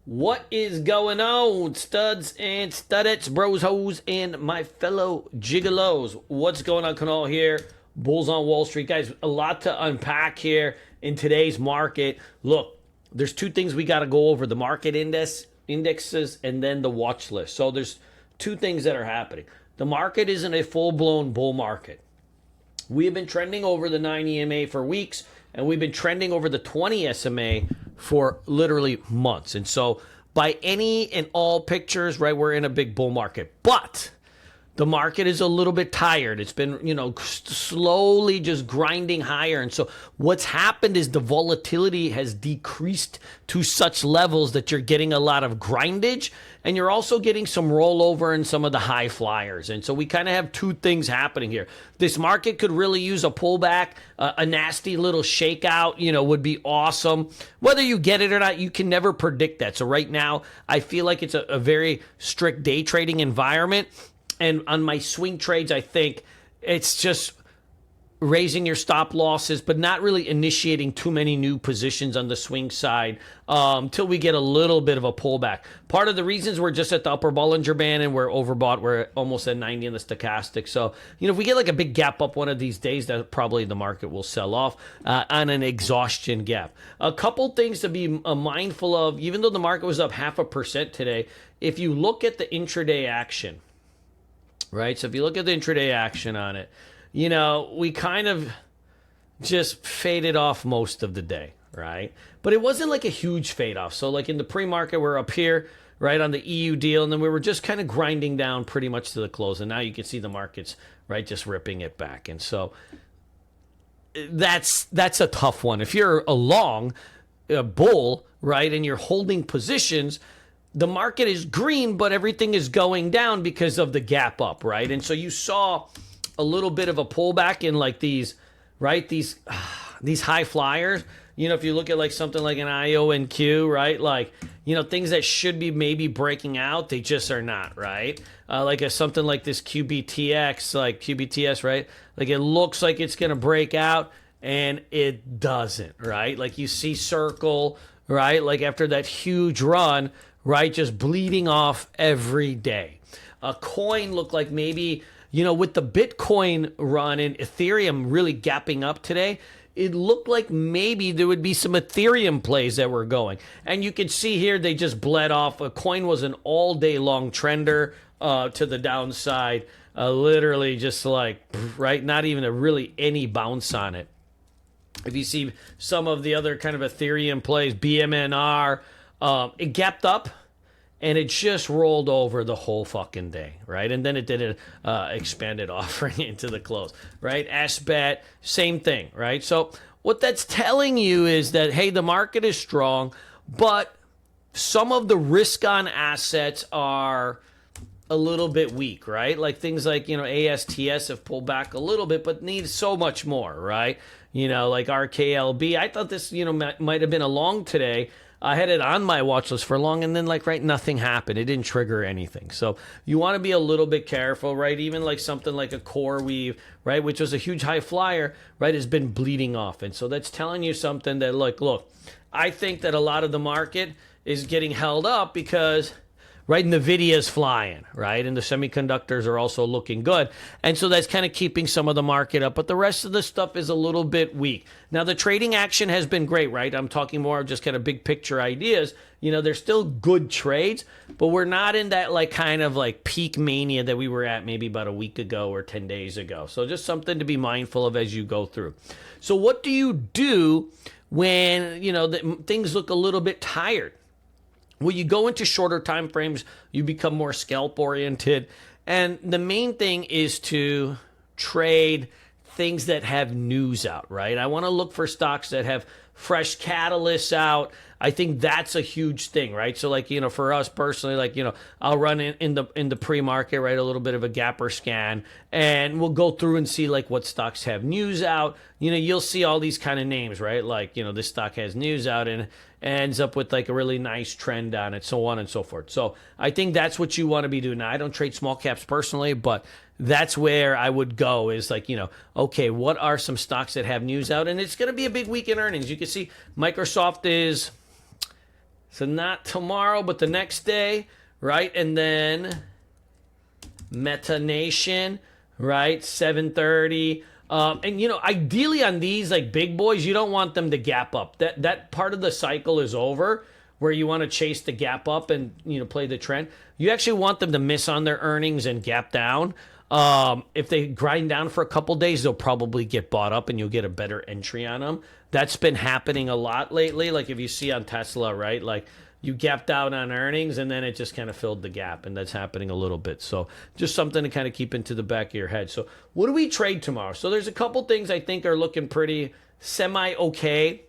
What is going on, studs and studettes, bros, hoes, and my fellow gigolos? What's going on, Kunal here? Bulls on Wall Street. Guys, a lot to unpack here in today's market. Look, there's two things we got to go over, the market indexes and then the watch list. So there's two things that are happening. The market isn't a full-blown bull market. We have been trending over the 9 EMA for weeks, and we've been trending over the 20 SMA for literally months. And so by any and all pictures, right, we're in a big bull market. But the market is a little bit tired. It's been, slowly just grinding higher. And so what's happened is the volatility has decreased to such levels that you're getting a lot of grindage, and you're also getting some rollover in some of the high flyers. And so we kind of have two things happening here. This market could really use a pullback, a nasty little shakeout, would be awesome. Whether you get it or not, you can never predict that. So right now, I feel like it's a very strict day trading environment. And on my swing trades, I think it's just raising your stop losses, but not really initiating too many new positions on the swing side until we get a little bit of a pullback. Part of the reasons we're just at the upper Bollinger Band and we're overbought. We're almost at 90 in the stochastic. So, if we get like a big gap up one of these days, that probably the market will sell off on an exhaustion gap. A couple things to be mindful of, even though the market was up 0.5% today, if you look at the intraday action, right? So if you look at the intraday action on it, we kind of just faded off most of the day, right? But it wasn't like a huge fade off. So like in the pre-market, we're up here, right, on the EU deal, and then we were just kind of grinding down pretty much to the close. And now you can see the markets, right, just ripping it back. And so that's a tough one. If you're a long bull, right, and you're holding positions, the market is green, but everything is going down because of the gap up, right? And so you saw a little bit of a pullback in like these, right? These high flyers. If you look at like something like an IONQ, right? Like, things that should be maybe breaking out, they just are not, right? Like something like this QBTX, like QBTS, right? Like it looks like it's going to break out and it doesn't, right? Like you see Circle, right? Like after that huge run, right, just bleeding off every day. A coin looked like maybe, with the Bitcoin run and Ethereum really gapping up today, it looked like maybe there would be some Ethereum plays that were going. And you can see here they just bled off. A coin was an all-day long trender to the downside, literally just like, right, not even really any bounce on it. If you see some of the other kind of Ethereum plays, BMNR, it gapped up and it just rolled over the whole fucking day, right? And then it did an expanded offering into the close, right? SBET, same thing, right? So what that's telling you is that, hey, the market is strong, but some of the risk on assets are a little bit weak, right? Like things like, ASTS have pulled back a little bit, but need so much more, right? Like RKLB. I thought this, might have been a long today. I had it on my watch list for long, and then nothing happened. It didn't trigger anything. So you want to be a little bit careful, right? Even like something like a core weave, right, which was a huge high flyer, right, has been bleeding off. And so that's telling you something that, look, I think that a lot of the market is getting held up because, right, NVIDIA's flying, right, and the semiconductors are also looking good. And so that's kind of keeping some of the market up, but the rest of the stuff is a little bit weak. Now, the trading action has been great, right? I'm talking more of just kind of big picture ideas. There's still good trades, but we're not in that kind of peak mania that we were at maybe about a week ago or 10 days ago. So just something to be mindful of as you go through. So what do you do when, things look a little bit tired? Well, you go into shorter time frames, you become more scalp oriented, and the main thing is to trade things that have news out, right? I want to look for stocks that have fresh catalysts out. I think that's a huge thing, right? So for us personally, I'll run in the pre-market, right, a little bit of a gapper scan, and we'll go through and see what stocks have news out. You'll see all these kind of names, right? This stock has news out and ends up with a really nice trend on it, so on and so forth. So I think that's what you want to be doing. Now, I don't trade small caps personally, but that's where I would go is okay, what are some stocks that have news out? And it's going to be a big week in earnings. You can see Microsoft is So not tomorrow, but the next day, right? And then Meta Nation, right? 7:30. And ideally on these like big boys, you don't want them to gap up. That part of the cycle is over where you want to chase the gap up and play the trend. You actually want them to miss on their earnings and gap down. If they grind down for a couple days, they'll probably get bought up and you'll get a better entry on them. That's been happening a lot lately. Like if you see on Tesla, right? Like you gapped out on earnings and then it just kind of filled the gap, and that's happening a little bit. So just something to kind of keep into the back of your head. So what do we trade tomorrow? So there's a couple things I think are looking pretty semi-okay.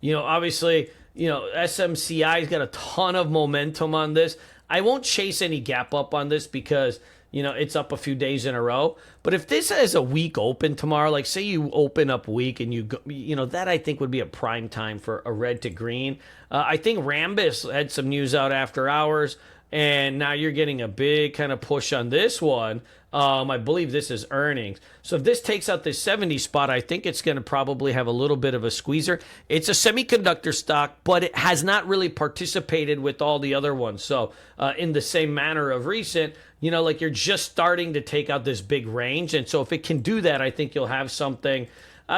Obviously, SMCI's got a ton of momentum on this. I won't chase any gap up on this because it's up a few days in a row. But if this has a weak open tomorrow, like say you open up weak and you go, that I think would be a prime time for a red to green. I think RMBS had some news out after hours, and now you're getting a big kind of push on this one. I believe this is earnings. So if this takes out this 70 spot, I think it's going to probably have a little bit of a squeezer. It's a semiconductor stock, but it has not really participated with all the other ones. So in the same manner of recent, like you're just starting to take out this big range. And so if it can do that, I think you'll have something.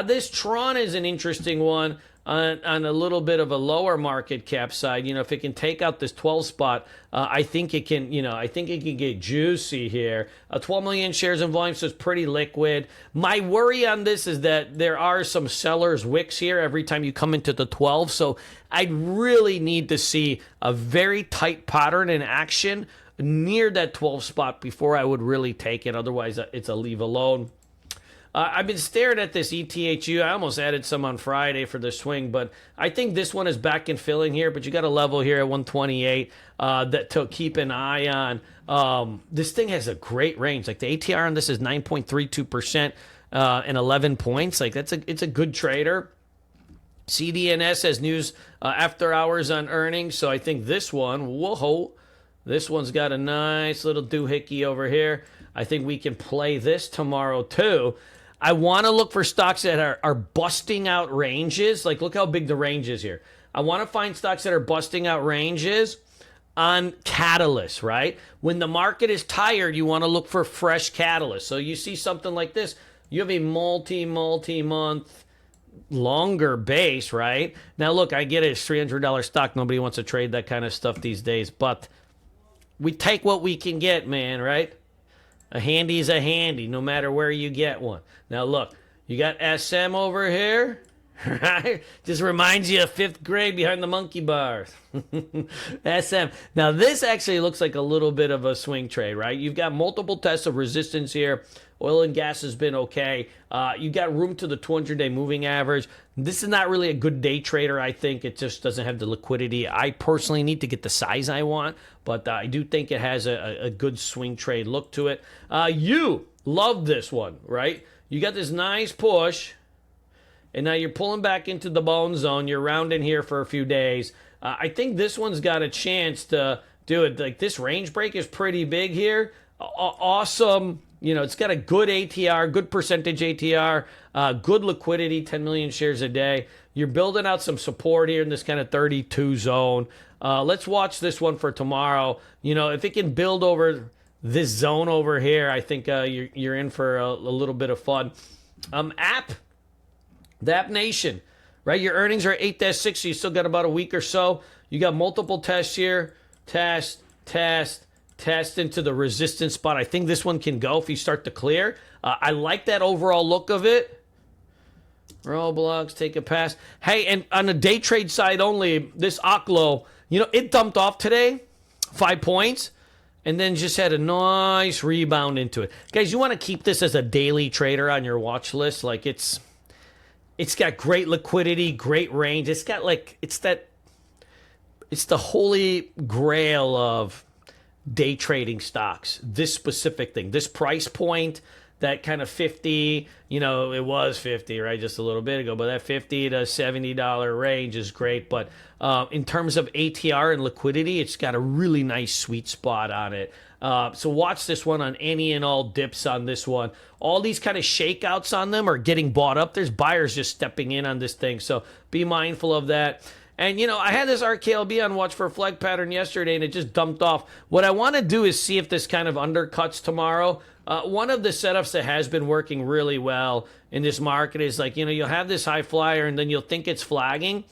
This Tron is an interesting one. On a little bit of a lower market cap side, if it can take out this 12 spot, I think it can, I think it can get juicy here. 12 million shares in volume, so it's pretty liquid. My worry on this is that there are some sellers' wicks here every time you come into the 12, so I'd really need to see a very tight pattern in action near that 12 spot before I would really take it. Otherwise, it's a leave alone. I've been staring at this ETHU. I almost added some on Friday for the swing, but I think this one is back and filling here. But you got a level here at 128 that to keep an eye on. This thing has a great range. Like the ATR on this is 9.32% and 11 points. Like it's a good trader. CDNS has news after hours on earnings, so I think this one, this one's got a nice little doohickey over here. I think we can play this tomorrow too. I want to look for stocks that are busting out ranges. Like, look how big the range is here. I want to find stocks that are busting out ranges on catalysts, right? When the market is tired, you want to look for fresh catalysts. So you see something like this. You have a multi-month longer base, right? Now, look, I get it. It's $300 stock. Nobody wants to trade that kind of stuff these days. But we take what we can get, man, right? A handy is a handy, no matter where you get one. Now, look, you got SM over here, right? Just reminds you of 5th grade behind the monkey bars. SM. Now, this actually looks like a little bit of a swing trade, right? You've got multiple tests of resistance here. Oil and gas has been okay. You got room to the 200-day moving average. This is not really a good day trader, I think. It just doesn't have the liquidity. I personally need to get the size I want, but I do think it has a good swing trade look to it. You love this one, right? You got this nice push, and now you're pulling back into the bone zone. You're rounding here for a few days. I think this one's got a chance to do it. Like this range break is pretty big here. Awesome. It's got a good ATR, good percentage ATR, good liquidity, 10 million shares a day. You're building out some support here in this kind of 32 zone. Let's watch this one for tomorrow. If it can build over this zone over here, I think you're in for a little bit of fun. The App Nation, right? Your earnings are 8-6, so you still got about a week or so. You got multiple tests here. Test into the resistance spot. I think this one can go if you start to clear. I like that overall look of it. Roblox, take a pass. Hey, and on the day trade side only, this OKLO, it dumped off today, 5 points, and then just had a nice rebound into it. Guys, you want to keep this as a daily trader on your watch list. Like it's got great liquidity, great range. It's got it's the holy grail of day trading stocks. This specific thing, this price point, that kind of 50, it was 50, right, just a little bit ago, but that $50 to $70 range is great. But in terms of ATR and liquidity, it's got a really nice sweet spot on it. So watch this one on any and all dips on this one. All these kind of shakeouts on them are getting bought up. There's buyers just stepping in on this thing, so be mindful of that. And, you know, I had this RKLB on watch for a flag pattern yesterday, and it just dumped off. What I want to do is see if this kind of undercuts tomorrow. One of the setups that has been working really well in this market is like, you know, you'll have this high flyer, and then you'll think it's flagging,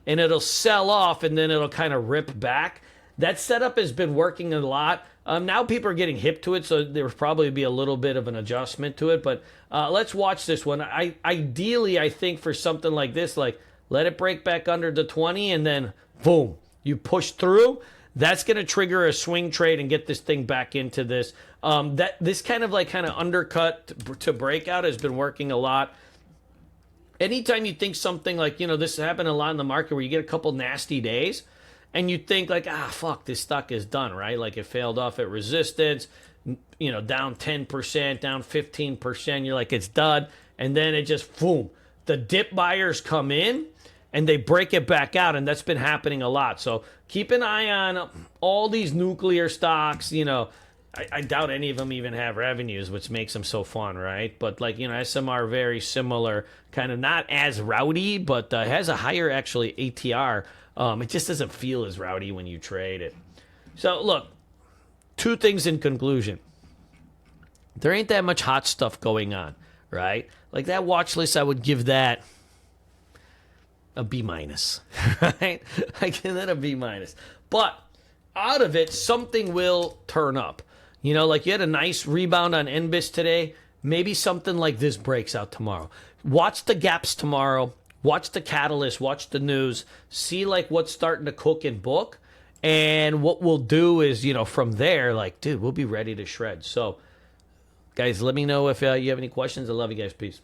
and it'll sell off, and then it'll kind of rip back. That setup has been working a lot. Now people are getting hip to it, so there'll probably be a little bit of an adjustment to it. But let's watch this one. Ideally, I think for something like this, like let it break back under the 20, and then boom, you push through. That's going to trigger a swing trade and get this thing back into this. This kind of undercut to breakout has been working a lot. Anytime you think something like, you know, this happened a lot in the market where you get a couple nasty days, and you think like, fuck, this stock is done, right? Like it failed off at resistance, you know, down 10%, down 15%. You're like, it's done. And then it just, boom, the dip buyers come in and they break it back out. And that's been happening a lot. So keep an eye on all these nuclear stocks. You know, I doubt any of them even have revenues, which makes them so fun, right? But like, you know, SMR, very similar, kind of not as rowdy, but has a higher actually ATR. It just doesn't feel as rowdy when you trade it. So, look, two things in conclusion. There ain't that much hot stuff going on, right? Like that watch list, I would give that a B-, right? I give that a B-. But out of it, something will turn up. You know, like you had a nice rebound on NBIS today. Maybe something like this breaks out tomorrow. Watch the gaps tomorrow. Watch the catalyst, watch the news, see like what's starting to cook and book. And what we'll do is, you know, from there, like, dude, we'll be ready to shred. So, guys, let me know if you have any questions. I love you guys. Peace.